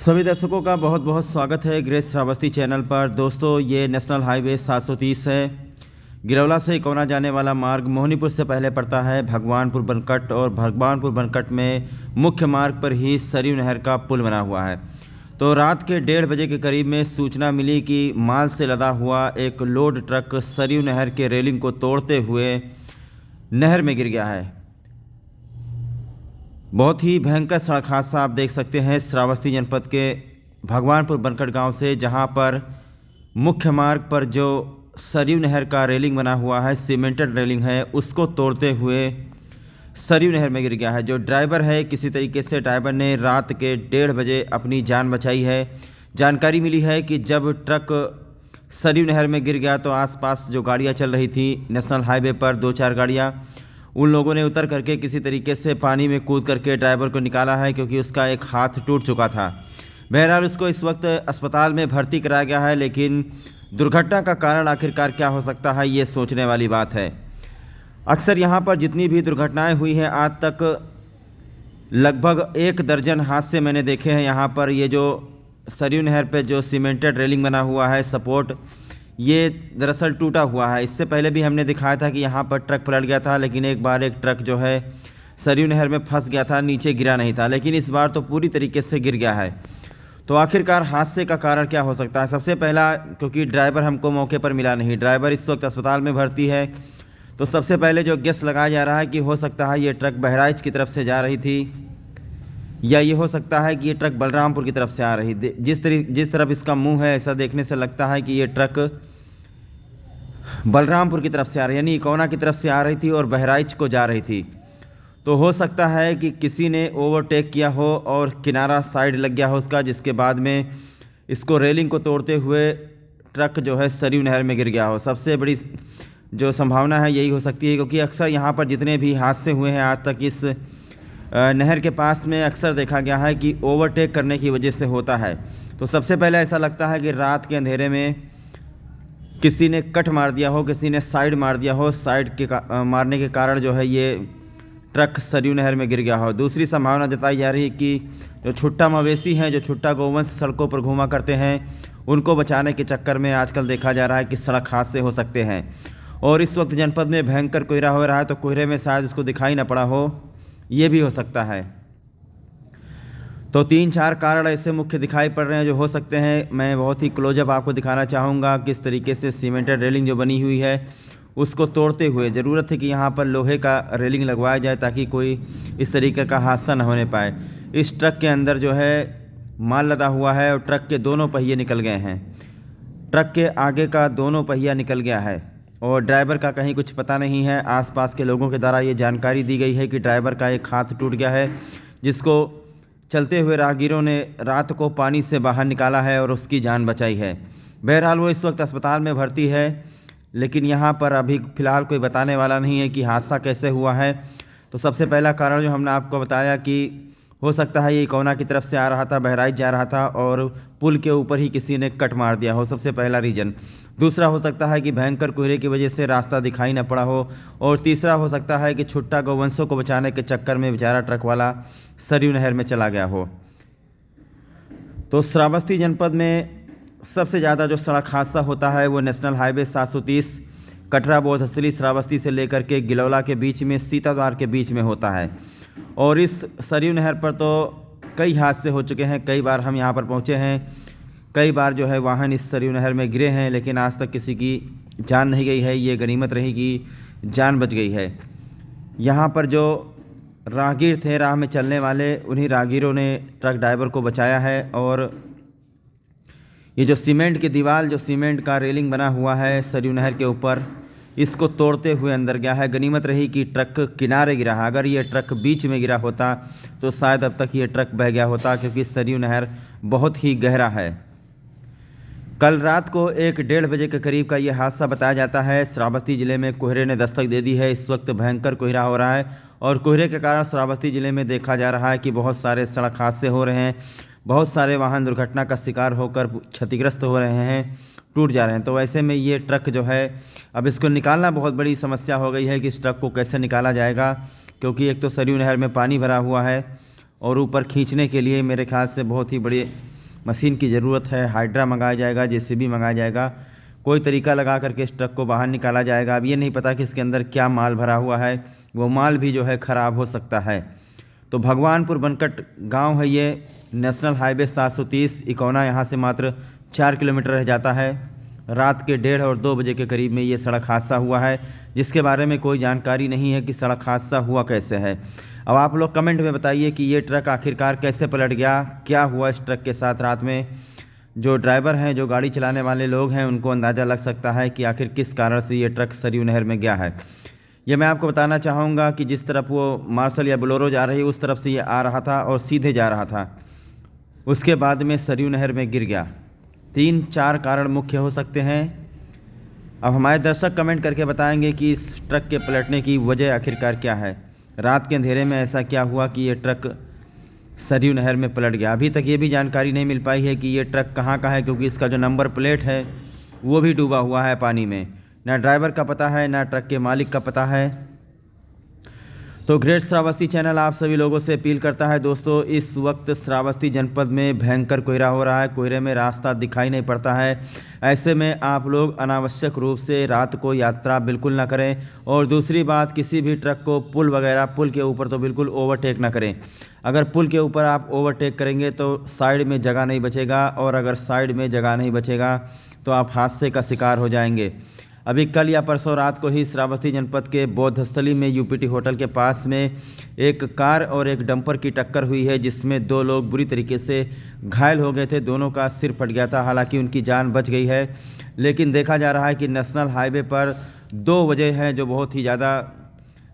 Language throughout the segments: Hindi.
सभी दर्शकों का बहुत बहुत स्वागत है ग्रेस श्रावस्ती चैनल पर। दोस्तों, ये नेशनल हाईवे 730 है। गिरौला से इकौना जाने वाला मार्ग मोहनीपुर से पहले पड़ता है भगवानपुर बनकट, और भगवानपुर बनकट में मुख्य मार्ग पर ही सरयू नहर का पुल बना हुआ है। तो रात के 1:30 बजे के करीब में सूचना मिली कि माल से लदा हुआ एक लोड ट्रक सरयू नहर के रेलिंग को तोड़ते हुए नहर में गिर गया है। बहुत ही भयंकर सड़क हादसा आप देख सकते हैं श्रावस्ती जनपद के भगवानपुर बनकट गांव से, जहां पर मुख्य मार्ग पर जो सरयू नहर का रेलिंग बना हुआ है, सीमेंटेड रेलिंग है, उसको तोड़ते हुए सरयू नहर में गिर गया है। जो ड्राइवर है, किसी तरीके से ड्राइवर ने रात के 1:30 बजे अपनी जान बचाई है। जानकारी मिली है कि जब ट्रक सरयू नहर में गिर गया तो आसपास जो गाड़ियाँ चल रही थी नेशनल हाईवे पर, 2-4 गाड़ियाँ, उन लोगों ने उतर करके किसी तरीके से पानी में कूद करके ड्राइवर को निकाला है, क्योंकि उसका एक हाथ टूट चुका था। बहरहाल उसको इस वक्त अस्पताल में भर्ती कराया गया है, लेकिन दुर्घटना का कारण आखिरकार क्या हो सकता है, ये सोचने वाली बात है। अक्सर यहाँ पर जितनी भी दुर्घटनाएं हुई हैं आज तक, लगभग 1 दर्जन हादसे मैंने देखे हैं यहाँ पर। ये जो सरयू नहर पे जो सीमेंटेड रेलिंग बना हुआ है, सपोर्ट, ये दरअसल टूटा हुआ है। इससे पहले भी हमने दिखाया था कि यहाँ पर ट्रक पलट गया था, लेकिन एक बार एक ट्रक जो है सरयू नहर में फंस गया था, नीचे गिरा नहीं था, लेकिन इस बार तो पूरी तरीके से गिर गया है। तो आखिरकार हादसे का कारण क्या हो सकता है? सबसे पहला, क्योंकि ड्राइवर हमको मौके पर मिला नहीं, ड्राइवर इस वक्त अस्पताल में भर्ती है, तो सबसे पहले जो गेस लगाया जा रहा है कि हो सकता है ये ट्रक बहराइच की तरफ से जा रही थी, या ये हो सकता है कि ये ट्रक बलरामपुर की तरफ से आ रही। जिस तरफ इसका मुंह है, ऐसा देखने से लगता है कि ये ट्रक बलरामपुर की तरफ से आ रही, यानी इकौना की तरफ से आ रही थी और बहराइच को जा रही थी। तो हो सकता है कि किसी ने ओवरटेक किया हो और किनारा साइड लग गया हो उसका, जिसके बाद में इसको रेलिंग को तोड़ते हुए ट्रक जो है सरयू नहर में गिर गया हो। सबसे बड़ी जो संभावना है यही हो सकती है, क्योंकि अक्सर यहाँ पर जितने भी हादसे हुए हैं आज तक इस नहर के पास में, अक्सर देखा गया है कि ओवरटेक करने की वजह से होता है। तो सबसे पहले ऐसा लगता है कि रात के अंधेरे में किसी ने कट मार दिया हो, किसी ने साइड मार दिया हो, साइड के मारने के कारण जो है ये ट्रक सरयू नहर में गिर गया हो। दूसरी संभावना जताई जा रही है कि जो छुट्टा मवेशी हैं, जो छुट्टा गौवंश सड़कों पर घूमा करते हैं, उनको बचाने के चक्कर में आजकल देखा जा रहा है कि सड़क हादसे हो सकते हैं। और इस वक्त जनपद में भयंकर कोहरा हो रहा है, तो कोहरे में शायद उसको दिखाई ना पड़ा हो, ये भी हो सकता है। तो 3-4 कारण ऐसे मुख्य दिखाई पड़ रहे हैं जो हो सकते हैं। मैं बहुत ही क्लोजअप आपको दिखाना चाहूँगा किस तरीके से सीमेंटेड रेलिंग जो बनी हुई है उसको तोड़ते हुए। ज़रूरत है कि यहाँ पर लोहे का रेलिंग लगवाया जाए, ताकि कोई इस तरीके का हादसा न होने पाए। इस ट्रक के अंदर जो है माल लदा हुआ है और ट्रक के दोनों पहिए निकल गए हैं। ट्रक के आगे का दोनों पहिया निकल गया है और ड्राइवर का कहीं कुछ पता नहीं है। आसपास के लोगों के द्वारा ये जानकारी दी गई है कि ड्राइवर का एक हाथ टूट गया है, जिसको चलते हुए राहगीरों ने रात को पानी से बाहर निकाला है और उसकी जान बचाई है। बहरहाल वो इस वक्त अस्पताल में भर्ती है, लेकिन यहाँ पर अभी फ़िलहाल कोई बताने वाला नहीं है कि हादसा कैसे हुआ है। तो सबसे पहला कारण जो हमने आपको बताया कि हो सकता है ये इकौना की तरफ से आ रहा था, बहराइच जा रहा था और पुल के ऊपर ही किसी ने कट मार दिया हो, सबसे पहला रीज़न। दूसरा हो सकता है कि भयंकर कोहरे की वजह से रास्ता दिखाई न पड़ा हो, और तीसरा हो सकता है कि छुट्टा गौवंशों को बचाने के चक्कर में बेचारा ट्रक वाला सरयू नहर में चला गया हो। तो श्रावस्ती जनपद में सबसे ज़्यादा जो सड़क हादसा होता है वो नेशनल हाईवे 730 कटरा बोधसली श्रावस्ती से लेकर के गिलौला के बीच में, सीताद्वार के बीच में होता है। और इस सरयू नहर पर तो कई हादसे हो चुके हैं, कई बार हम यहाँ पर पहुँचे हैं, कई बार जो है वाहन इस सरयू नहर में गिरे हैं, लेकिन आज तक किसी की जान नहीं गई है। ये गनीमत रही कि जान बच गई है। यहाँ पर जो राहगीर थे, राह में चलने वाले, उन्हीं राहगीरों ने ट्रक ड्राइवर को बचाया है। और ये जो सीमेंट की दीवार, जो सीमेंट का रेलिंग बना हुआ है सरयू नहर के ऊपर, इसको तोड़ते हुए अंदर गया है। गनीमत रही कि ट्रक किनारे गिरा है। अगर ये ट्रक बीच में गिरा होता तो शायद अब तक ये ट्रक बह गया होता, क्योंकि सरयू नहर बहुत ही गहरा है। कल रात को 1-1:30 बजे के करीब का ये हादसा बताया जाता है। श्रावस्ती ज़िले में कोहरे ने दस्तक दे दी है। इस वक्त भयंकर कोहरा हो रहा है और कोहरे के कारण श्रावस्ती ज़िले में देखा जा रहा है कि बहुत सारे सड़क हादसे हो रहे हैं, बहुत सारे वाहन दुर्घटना का शिकार होकर क्षतिग्रस्त हो रहे हैं, टूट जा रहे हैं। तो ऐसे में ये ट्रक जो है, अब इसको निकालना बहुत बड़ी समस्या हो गई है कि इस ट्रक को कैसे निकाला जाएगा, क्योंकि एक तो सरयू नहर में पानी भरा हुआ है और ऊपर खींचने के लिए मेरे ख्याल से बहुत ही बड़ी मशीन की ज़रूरत है, हाइड्रा मंगाया जाएगा, जेसीबी मंगाया जाएगा, कोई तरीका लगा करके इस ट्रक को बाहर निकाला जाएगा। अब ये नहीं पता कि इसके अंदर क्या माल भरा हुआ है, वो माल भी जो है ख़राब हो सकता है। तो भगवानपुर बनकट गांव है ये, नेशनल हाईवे 730 इकौना यहाँ से मात्र 4 किलोमीटर रह जाता है। रात के 1:30 और 2 बजे के करीब में ये सड़क हादसा हुआ है, जिसके बारे में कोई जानकारी नहीं है कि सड़क हादसा हुआ कैसे है। अब आप लोग कमेंट में बताइए कि ये ट्रक आखिरकार कैसे पलट गया, क्या हुआ इस ट्रक के साथ रात में। जो ड्राइवर हैं, जो गाड़ी चलाने वाले लोग हैं, उनको अंदाज़ा लग सकता है कि आखिर किस कारण से ये ट्रक सरयू नहर में गया है। ये मैं आपको बताना चाहूँगा कि जिस तरफ वो मार्शल या बोलेरो जा रही है उस तरफ से ये आ रहा था और सीधे जा रहा था, उसके बाद में सरयू नहर में गिर गया। 3-4 कारण मुख्य हो सकते हैं। अब हमारे दर्शक कमेंट करके बताएंगे कि इस ट्रक के पलटने की वजह आखिरकार क्या है। रात के अंधेरे में ऐसा क्या हुआ कि ये ट्रक सरयू नहर में पलट गया। अभी तक ये भी जानकारी नहीं मिल पाई है कि ये ट्रक कहाँ का है, क्योंकि इसका जो नंबर प्लेट है वो भी डूबा हुआ है पानी में। ना ड्राइवर का पता है, ना ट्रक के मालिक का पता है। तो ग्रेट श्रावस्ती चैनल आप सभी लोगों से अपील करता है दोस्तों, इस वक्त श्रावस्ती जनपद में भयंकर कोहरा हो रहा है, कोहरे में रास्ता दिखाई नहीं पड़ता है। ऐसे में आप लोग अनावश्यक रूप से रात को यात्रा बिल्कुल ना करें। और दूसरी बात, किसी भी ट्रक को पुल वगैरह, पुल के ऊपर तो बिल्कुल ओवरटेक ना करें। अगर पुल के ऊपर आप ओवरटेक करेंगे तो साइड में जगह नहीं बचेगा, और अगर साइड में जगह नहीं बचेगा तो आप हादसे का शिकार हो जाएंगे। अभी कल या परसों रात को ही श्रावस्ती जनपद के बौद्धस्थली में यूपीटी होटल के पास में एक कार और एक डंपर की टक्कर हुई है, जिसमें 2 लोग बुरी तरीके से घायल हो गए थे। दोनों का सिर फट गया था, हालांकि उनकी जान बच गई है। लेकिन देखा जा रहा है कि नेशनल हाईवे पर 2 वजह हैं जो बहुत ही ज़्यादा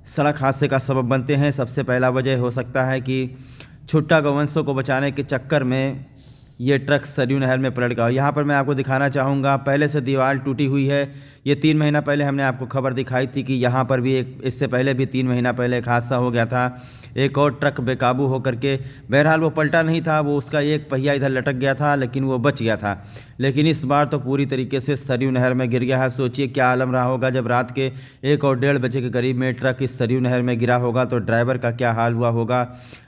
सड़क हादसे का सबब बनते हैं। सबसे पहला वजह हो सकता है कि छुट्टा गौवंशों को बचाने के चक्कर में ये ट्रक सरयू नहर में पलट गया। यहाँ पर मैं आपको दिखाना चाहूँगा, पहले से दीवार टूटी हुई है। ये 3 महीना पहले हमने आपको खबर दिखाई थी कि यहाँ पर भी इससे पहले भी 3 महीना पहले एक हादसा हो गया था। एक और ट्रक बेकाबू होकर के, बहरहाल वो पलटा नहीं था, वो उसका एक पहिया इधर लटक गया था, लेकिन वो बच गया था। लेकिन इस बार तो पूरी तरीके से सरयू नहर में गिर गया है। सोचिए क्या आलम रहा होगा जब रात के 1 और 1:30 बजे के करीब में ट्रक इस सरयू नहर में गिरा होगा, तो ड्राइवर का क्या हाल हुआ होगा।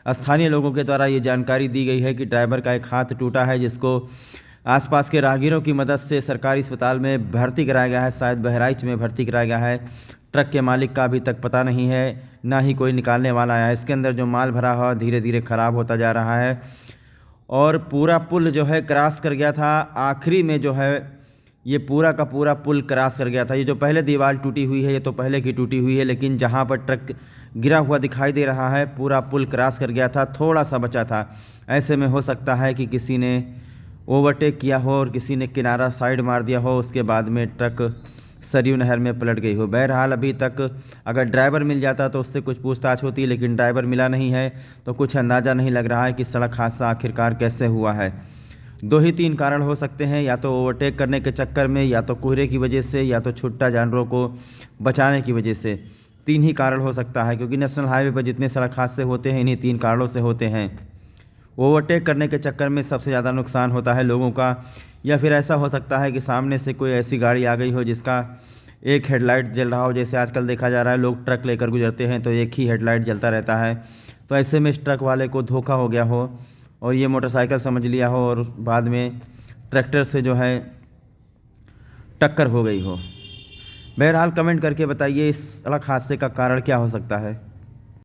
स्थानीय लोगों के द्वारा ये जानकारी दी गई है कि ड्राइवर का एक हाथ टूटा है, जिसको आसपास के राहगीरों की मदद से सरकारी अस्पताल में भर्ती कराया गया है, शायद बहराइच में भर्ती कराया गया है। ट्रक के मालिक का अभी तक पता नहीं है, ना ही कोई निकालने वाला है। इसके अंदर जो माल भरा हुआ धीरे धीरे ख़राब होता जा रहा है, और पूरा पुल जो है क्रॉस कर गया था। आखिरी में जो है ये पूरा का पूरा पुल क्रॉस कर गया था। ये जो पहले दीवार टूटी हुई है ये तो पहले की टूटी हुई है, लेकिन जहाँ पर ट्रक गिरा हुआ दिखाई दे रहा है पूरा पुल क्रॉस कर गया था, थोड़ा सा बचा था। ऐसे में हो सकता है कि किसी ने ओवरटेक किया हो और किसी ने किनारा साइड मार दिया हो, उसके बाद में ट्रक सरयू नहर में पलट गई हो। बहरहाल अभी तक अगर ड्राइवर मिल जाता तो उससे कुछ पूछताछ होती, लेकिन ड्राइवर मिला नहीं है, तो कुछ अंदाज़ा नहीं लग रहा है कि सड़क हादसा आखिरकार कैसे हुआ है। 2 ही 3 कारण हो सकते हैं, या तो ओवरटेक करने के चक्कर में, या तो कोहरे की वजह से, या तो छुट्टा जानवरों को बचाने की वजह से। 3 ही कारण हो सकता है, क्योंकि नेशनल हाईवे पर जितने सड़क हादसे होते हैं इन्हीं 3 कारणों से होते हैं। ओवरटेक करने के चक्कर में सबसे ज़्यादा नुकसान होता है लोगों का, या फिर ऐसा हो सकता है कि सामने से कोई ऐसी गाड़ी आ गई हो जिसका एक हेडलाइट जल रहा हो। जैसे आजकल देखा जा रहा है, लोग ट्रक लेकर गुजरते हैं तो एक ही हेडलाइट जलता रहता है। तो ऐसे में इस ट्रक वाले को धोखा हो गया हो और ये मोटरसाइकिल समझ लिया हो, और बाद में ट्रैक्टर से जो है टक्कर हो गई हो। बहरहाल कमेंट करके बताइए इस सड़क हादसे का कारण क्या हो सकता है।